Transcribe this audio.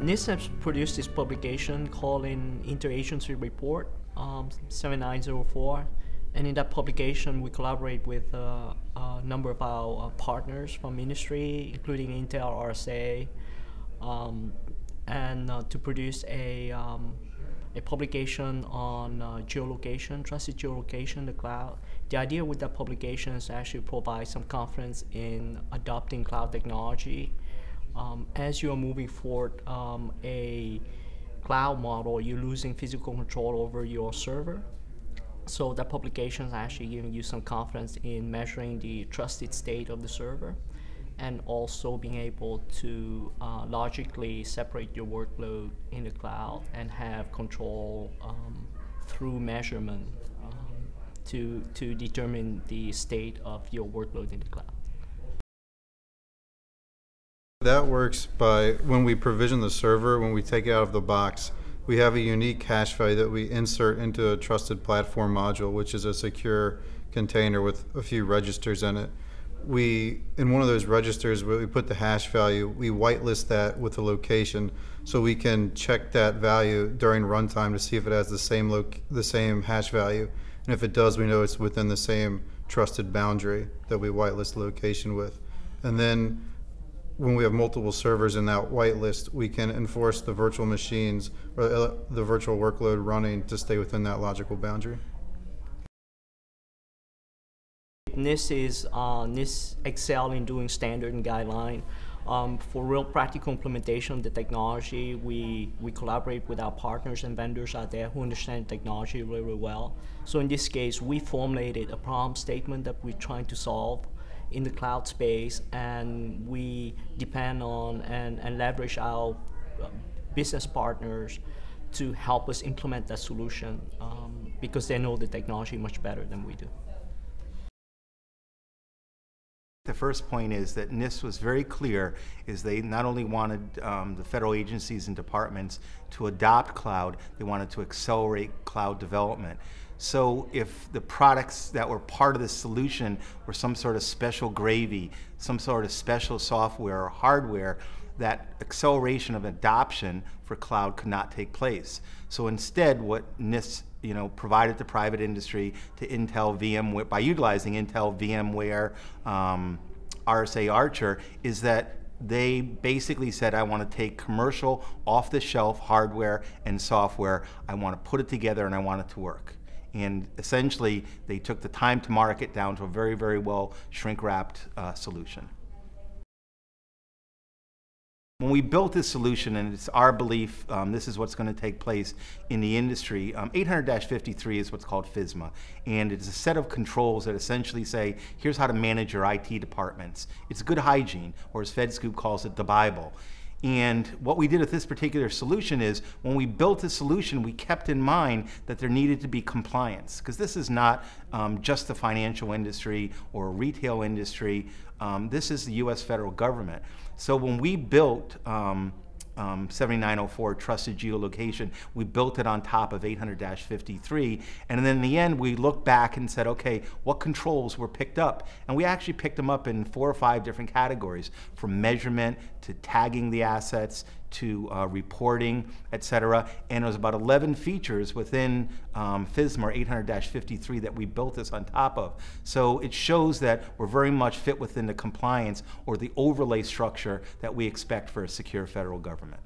NIST has produced this publication called an Interagency Report 7904, and in that publication we collaborate with a number of our partners from industry, including Intel, RSA, and to produce a publication on geolocation, trusted geolocation in the cloud. The idea with that publication is to actually provide some confidence in adopting cloud technology. As you are moving forward a cloud model, you're losing physical control over your server. So that publication is actually giving you some confidence in measuring the trusted state of the server, and also being able to logically separate your workload in the cloud and have control through measurement to determine the state of your workload in the cloud. That works by when we provision the server, when we take it out of the box, we have a unique hash value that we insert into a trusted platform module, which is a secure container with a few registers in it. In one of those registers where we put the hash value, we whitelist that with the location so we can check that value during runtime to see if it has the same hash value. And if it does, we know it's within the same trusted boundary that we whitelist the location with. And then when we have multiple servers in that whitelist, we can enforce the virtual machines or the virtual workload running to stay within that logical boundary. NIST excel in doing standard and guideline. For real practical implementation of the technology, we collaborate with our partners and vendors out there who understand technology really, really well. So in this case, we formulated a problem statement that we're trying to solve in the cloud space, and we depend on and leverage our business partners to help us implement that solution because they know the technology much better than we do. The first point is that NIST was very clear, is they not only wanted the federal agencies and departments to adopt cloud, they wanted to accelerate cloud development. So if the products that were part of the solution were some sort of special gravy, some sort of special software or hardware, that acceleration of adoption for cloud could not take place. So instead, what NIST provided to private industry, to Intel, VMware, by utilizing Intel, VMware, RSA Archer, is that they basically said, I want to take commercial, off-the-shelf hardware and software, I want to put it together and I want it to work. And essentially, they took the time to market down to a very, very well shrink-wrapped solution. When we built this solution, and it's our belief this is what's going to take place in the industry, 800-53 is what's called FISMA. And it's a set of controls that essentially say, here's how to manage your IT departments. It's good hygiene, or as FedScoop calls it, the Bible. And what we did with this particular solution is, when we built the solution, we kept in mind that there needed to be compliance, because this is not just the financial industry or retail industry. This is the US federal government. So when we built 7904 Trusted Geolocation, we built it on top of 800-53, and then in the end we looked back and said, okay, what controls were picked up? And we actually picked them up in 4 or 5 different categories, from measurement to tagging the assets to reporting, etc. And it was about 11 features within FISMA or 800-53 that we built this on top of. So it shows that we're very much fit within the compliance or the overlay structure that we expect for a secure federal government.